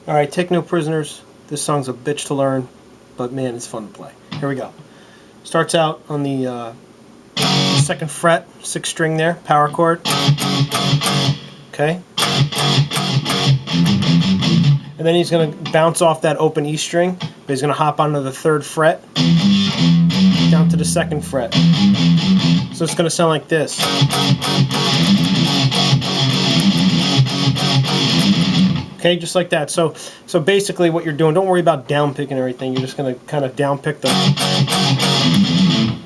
Alright, take no prisoners. This song's a bitch to learn, but man, it's fun to play. Here we go. Starts out on the 2nd fret, 6th string there, power chord. Okay. And then he's going to bounce off that open E string, but he's going to hop onto the 3rd fret, down to the 2nd fret. So it's going to sound like this. Okay, just like that. So basically what you're doing, don't worry about down picking everything. You're just going to kind of down pick the,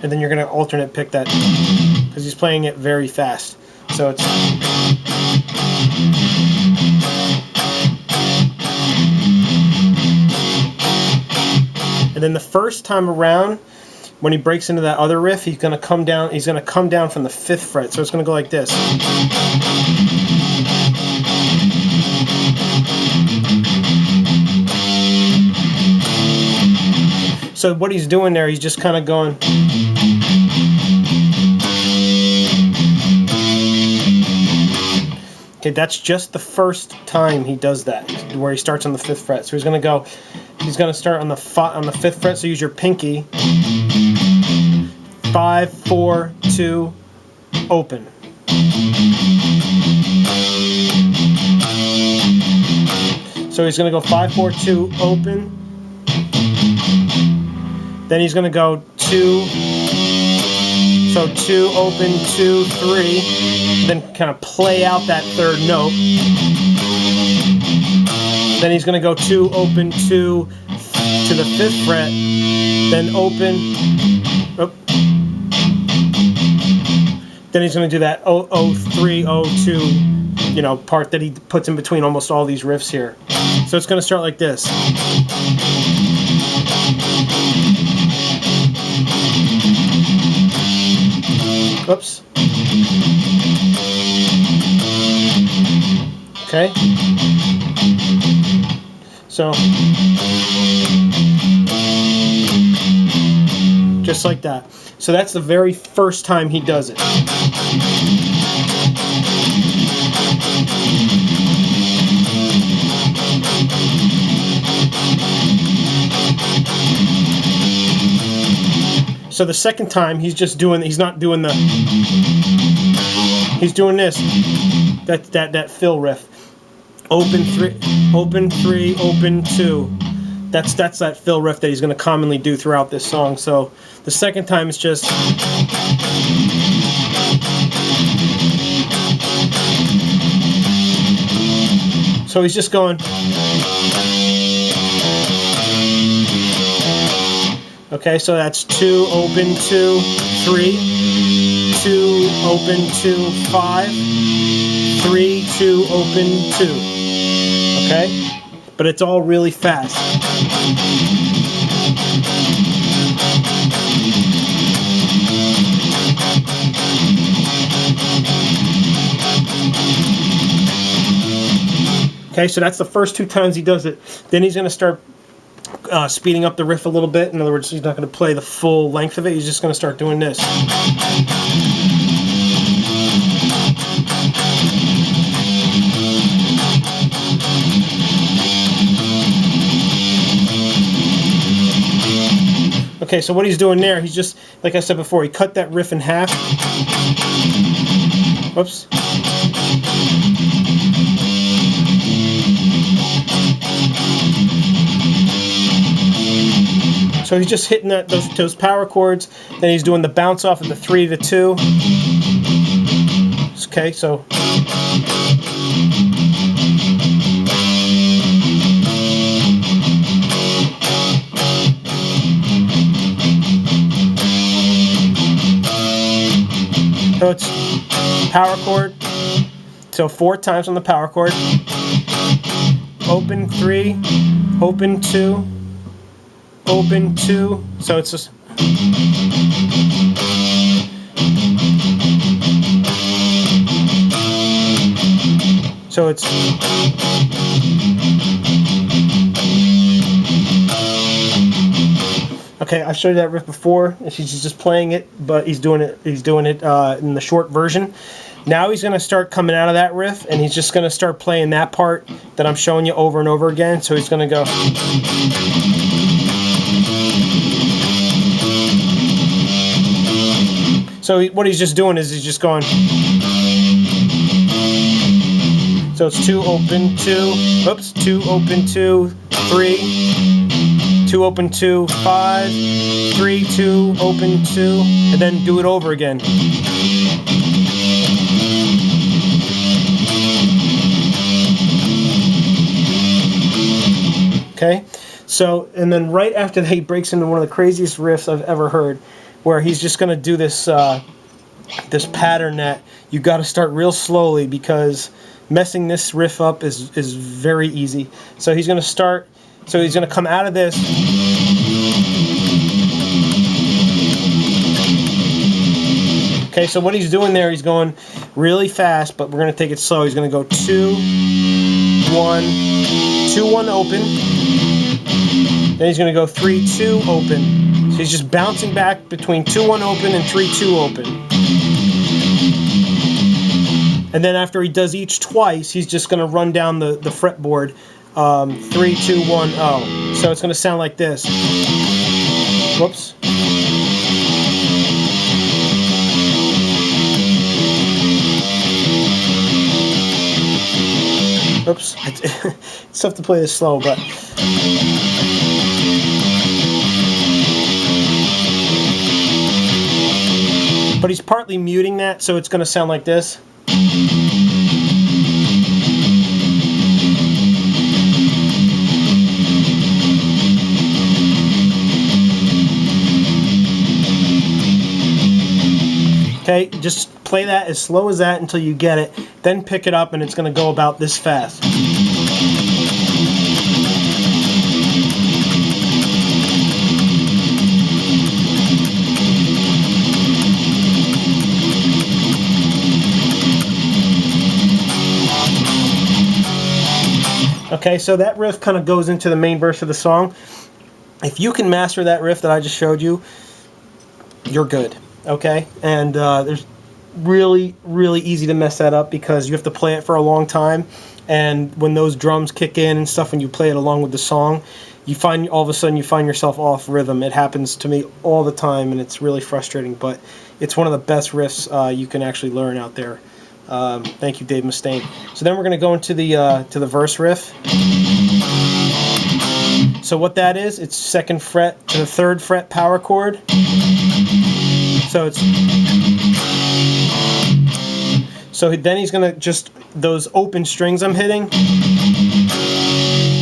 and then you're going to alternate pick that, because he's playing it very fast. So it's, and then the first time around, when he breaks into that other riff, he's going to come down. He's going to come down from the 5th fret. So it's going to go like this. So what he's doing there, he's just kind of going. Okay, that's just the first time he does that, where he starts on the 5th fret. So he's going to go. He's going to start on the 5th fret. So use your pinky. 5, 4, 2, open. So he's going to go 5, 4, 2, open. Then he's going to go 2, so 2, open, 2, 3, then kind of play out that 3rd note. Then he's going to go 2, open, 2 to the 5th fret, then open, oh. Then he's going to do that 003, 02, you know, part that he puts in between almost all these riffs here. So it's going to start like this. Oops. Okay. So, just like that. So that's the very first time he does it. So the second time he's just doing, he's not doing the, he's doing this, that fill riff. Open 3, open 3, open 2. That's that fill riff that he's going to commonly do throughout this song. So the second time is just, so he's just going. Okay, so that's 2, open 2, 3, 2, open 2, 5, 3, 2, open 2. Okay? But it's all really fast. Okay, so that's the first 2 times he does it. Then he's going to start speeding up the riff a little bit. In other words, he's not going to play the full length of it. He's just going to start doing this. Okay, so what he's doing there, he's just, like I said before, he cut that riff in half. Whoops. So he's just hitting those power chords, then he's doing the bounce off of the 3 to 2. Okay, so it's power chord. So 4 times on the power chord. Open 3, open 2, open 2. So it's just, so it's, okay, I showed you that riff before. He's just playing it, but he's doing it in the short version. Now he's going to start coming out of that riff, and he's just going to start playing that part that I'm showing you over and over again. So he's going to go. So what he's just doing is he's just going. So it's 2 open 2, oops, 2 open 2, 3, 2 open 2, 5, 3, 2 open 2, and then do it over again. Okay, so and then right after that he breaks into one of the craziest riffs I've ever heard, where he's just going to do this this pattern that you got to start real slowly, because messing this riff up is very easy. So he's going to start. So he's going to come out of this. Okay, so what he's doing there, he's going really fast, but we're going to take it slow. He's going to go 2, 1, 2, 1 open. Then he's going to go 3, 2 open. So he's just bouncing back between 2, 1 open and 3, 2 open. And then after he does each twice, he's just going to run down the fretboard 3, 2, 1, 0. So it's going to sound like this. Whoops. Oops. It's tough to play this slow, but. But he's partly muting that, so it's going to sound like this. Okay, just play that as slow as that until you get it, then pick it up and it's going to go about this fast. Okay, so that riff kind of goes into the main verse of the song. If you can master that riff that I just showed you, you're good. Okay, and there's really easy to mess that up, because you have to play it for a long time, and when those drums kick in and stuff, when you play it along with the song, you find all of a sudden you find yourself off rhythm. It happens to me all the time, and it's really frustrating, but it's one of the best riffs you can actually learn out there. Thank you, Dave Mustaine. So then we're going to go into the verse riff. So what that is, it's 2nd fret to the 3rd fret power chord. So it's then he's gonna just those open strings I'm hitting.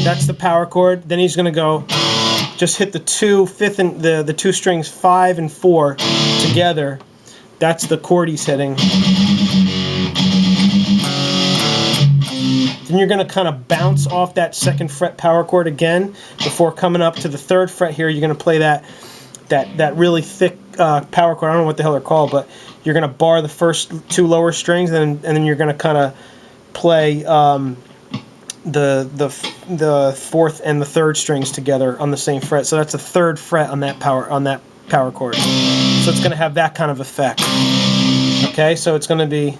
That's the power chord. Then he's gonna go just hit the 2 5th and the 2 strings 5 and 4 together. That's the chord he's hitting. Then you're gonna kind of bounce off that 2nd fret power chord again before coming up to the 3rd fret here. You're gonna play that really thick power chord. I don't know what the hell they're called, but you're going to bar the first 2 lower strings, and then you're going to kind of play the 4th and the 3rd strings together on the same fret. So that's a 3rd fret on that power chord. So it's going to have that kind of effect. Okay, so it's going to be.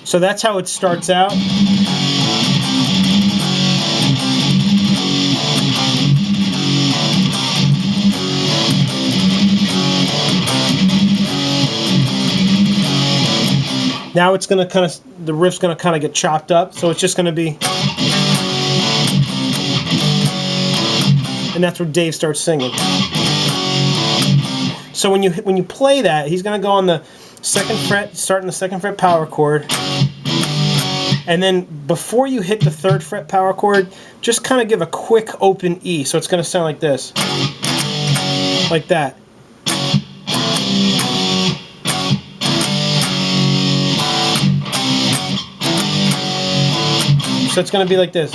So that's how it starts out. Now it's going to the riff's going to kind of get chopped up, so it's just going to be. And that's where Dave starts singing. So when you play that, he's going to go on the 2nd fret, starting the 2nd fret power chord, and then before you hit the 3rd fret power chord, just kind of give a quick open E. So it's going to sound like this, like that. So it's going to be like this.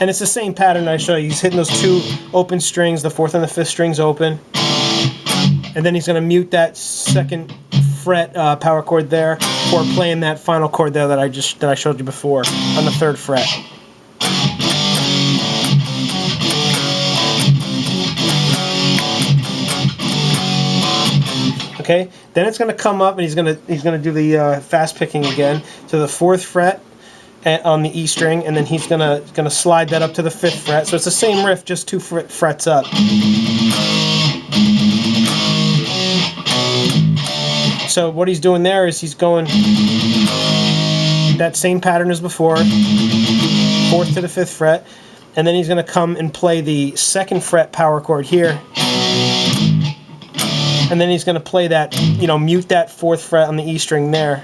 And it's the same pattern I show you. He's hitting those 2 open strings, the 4th and the 5th strings open. And then he's going to mute that 2nd fret power chord there before playing that final chord there that I showed you before on the 3rd fret. Okay, then it's going to come up and he's going to do the fast picking again to the 4th fret on the E string, and then he's going to slide that up to the 5th fret. So it's the same riff, just 2 frets up. So what he's doing there is he's going that same pattern as before, 4th to the 5th fret, and then he's going to come and play the 2nd fret power chord here, and then he's going to play that, you know, mute that 4th fret on the E string there.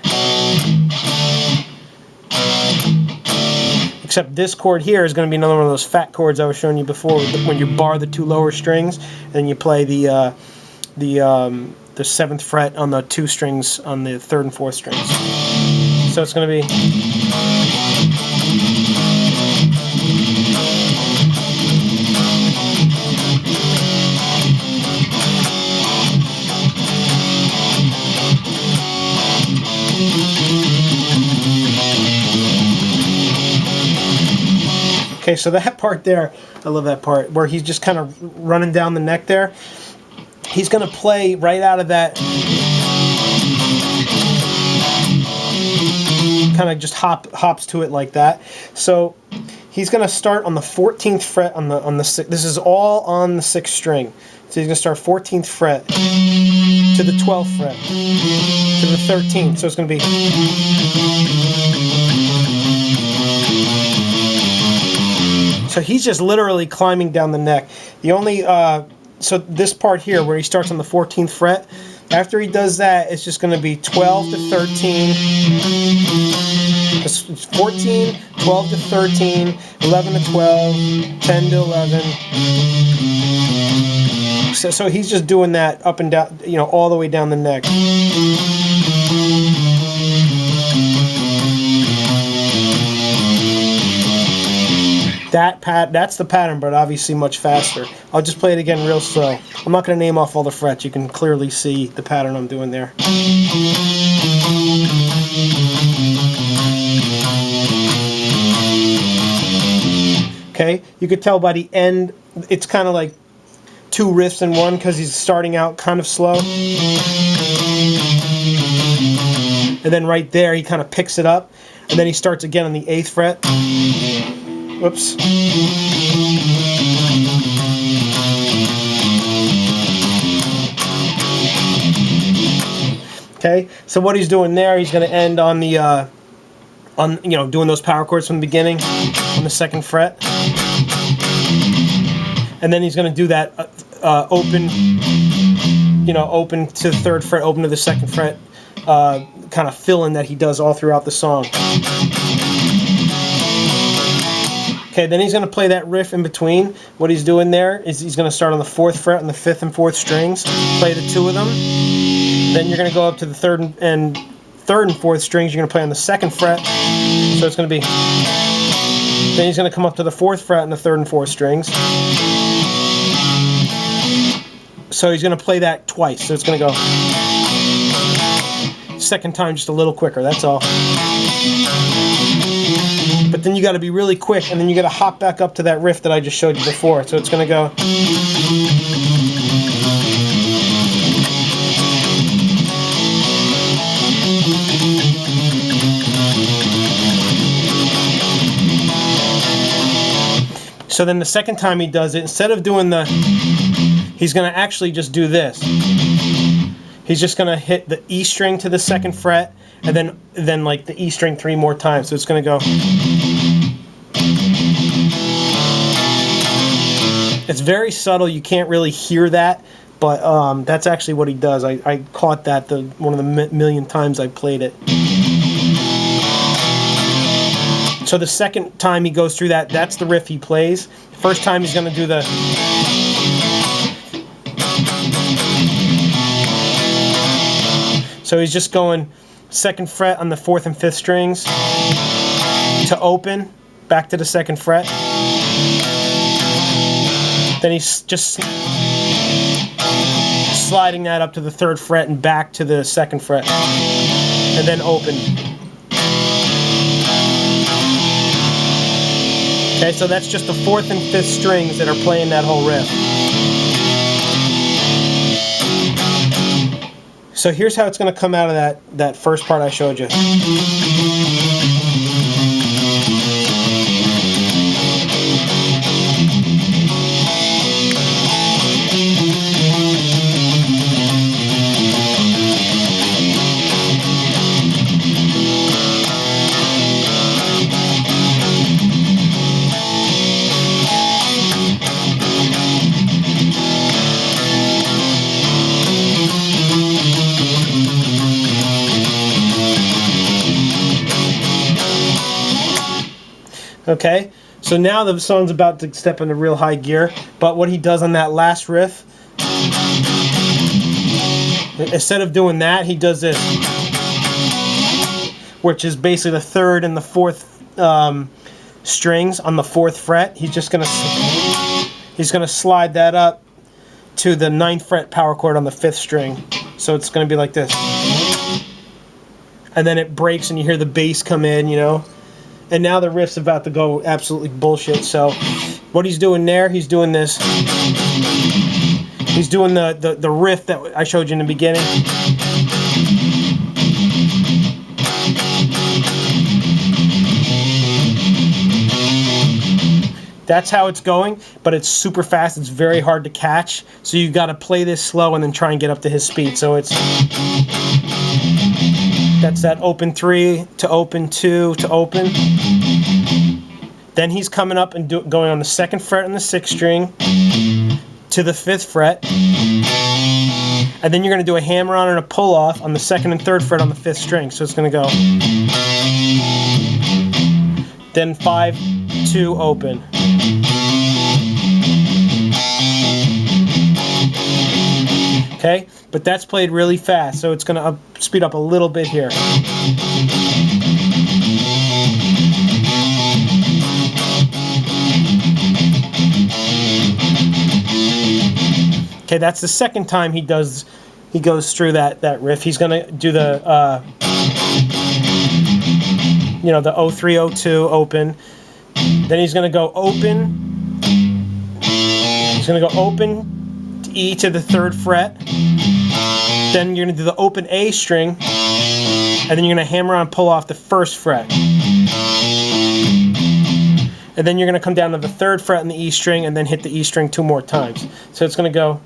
Except this chord here is going to be another one of those fat chords I was showing you before, when you bar the 2 lower strings, and then you play the 7th fret on the 2 strings on the 3rd and 4th strings. So it's going to be... Okay, so that part there, I love that part, where he's just kind of running down the neck there. He's going to play right out of that, kind of just hops to it like that. So he's going to start on the 14th fret on the 6th. This is all on the 6th string. So he's going to start 14th fret to the 12th fret to the 13th. So it's going to be... So he's just literally climbing down the neck. The only, so this part here where he starts on the 14th fret, after he does that, it's just going to be 12 to 13, 14, 12 to 13, 11 to 12, 10 to 11. So he's just doing that up and down, you know, all the way down the neck. That's the pattern, but obviously much faster. I'll just play it again real slow. I'm not going to name off all the frets. You can clearly see the pattern I'm doing there. Okay, you could tell by the end, it's kind of like 2 riffs in one, because he's starting out kind of slow. And then right there, he kind of picks it up. And then he starts again on the 8th fret. Whoops. Okay, so what he's doing there, he's going to end on the, doing those power chords from the beginning on the 2nd fret, and then he's going to do that open, open to the 3rd fret, open to the 2nd fret, kind of fill-in that he does all throughout the song. Okay, then he's going to play that riff in between. What he's doing there is he's going to start on the 4th fret on the 5th and 4th strings, play the 2 of them. Then you're going to go up to the 3rd and 4th strings. You're going to play on the 2nd fret. So it's going to be... Then he's going to come up to the 4th fret on the 3rd and 4th strings. So he's going to play that twice. So it's going to go... Second time just a little quicker, that's all. But then you got to be really quick, and then you got to hop back up to that riff that I just showed you before. So it's going to go... So then the second time he does it, instead of doing the... He's going to actually just do this. He's just going to hit the E string to the 2nd fret, and then like the E string 3 more times. So it's going to go... It's very subtle. You can't really hear that, but that's actually what he does. I caught that one of the million times I played it. So the second time he goes through that, that's the riff he plays. First time he's going to do the... So he's just going 2nd fret on the 4th and 5th strings to open, back to the 2nd fret. Then he's just sliding that up to the 3rd fret and back to the 2nd fret, and then open. Okay, so that's just the 4th and 5th strings that are playing that whole riff. So here's how it's going to come out of that first part I showed you. Okay, so now the song's about to step into real high gear, but what he does on that last riff, instead of doing that, he does this, which is basically the third and the fourth strings on the fourth fret. He's gonna slide that up to the 9th fret power chord on the 5th string. So it's gonna be like this, and then it breaks and you hear the bass come in, you know. And now the riff's about to go absolutely bullshit. So what he's doing there, he's doing this. He's doing the riff that I showed you in the beginning. That's how it's going, but it's super fast. It's very hard to catch. So you got to play this slow and then try and get up to his speed. So that's that open 3 to open 2 to open. Then he's coming up and going on the 2nd fret on the 6th string to the 5th fret. And then you're going to do a hammer on and a pull off on the 2nd and 3rd fret on the 5th string. So it's going to go. Then 5, 2, open. Okay, but that's played really fast, so it's going to speed up a little bit here. Okay, that's the second time he goes through that riff. He's going to do the the 0302 open. Then he's going to go open. He's going to go open to E to the 3rd fret. Then you're going to do the open A string, and then you're going to hammer on pull off the 1st fret. And then you're going to come down to the 3rd fret on the E string and then hit the E string 2 more times. So it's going to go.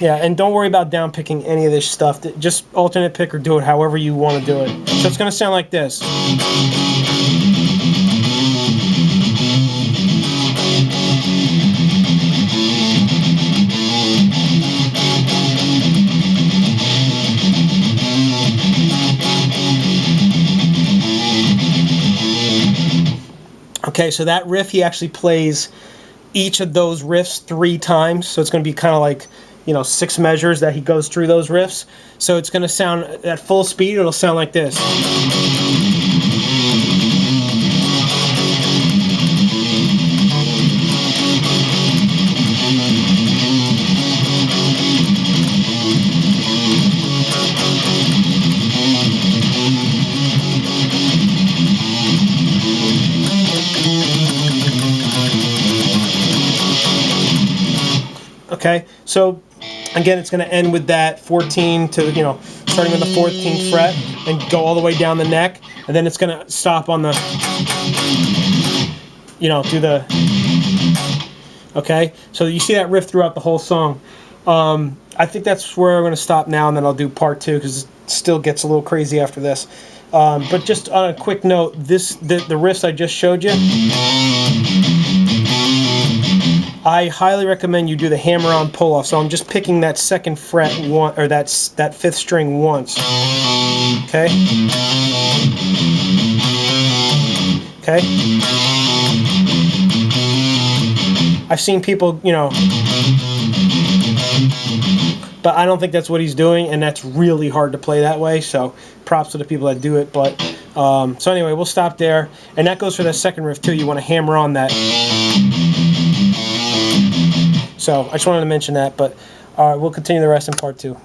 Yeah, and don't worry about down picking any of this stuff. Just alternate pick or do it however you want to do it. So it's going to sound like this. Okay, so that riff, he actually plays each of those riffs 3 times. So it's going to be kind of like, 6 measures that he goes through those riffs. So it's going to sound at full speed. It'll sound like this. Okay, so again, it's going to end with that 14 to, starting on the 14th fret and go all the way down the neck, and then it's going to stop on the, do the, okay? So you see that riff throughout the whole song. I think that's where I'm going to stop now, and then I'll do part 2 because it still gets a little crazy after this. But just on a quick note, the riffs I just showed you, I highly recommend you do the hammer-on pull-off. So I'm just picking that 2nd fret one, or that 5th string once. Okay. Okay. I've seen people, but I don't think that's what he's doing, and that's really hard to play that way. So props to the people that do it. But so anyway, we'll stop there, and that goes for the 2nd riff too. You want to hammer on that. So I just wanted to mention that, but we'll continue the rest in part 2.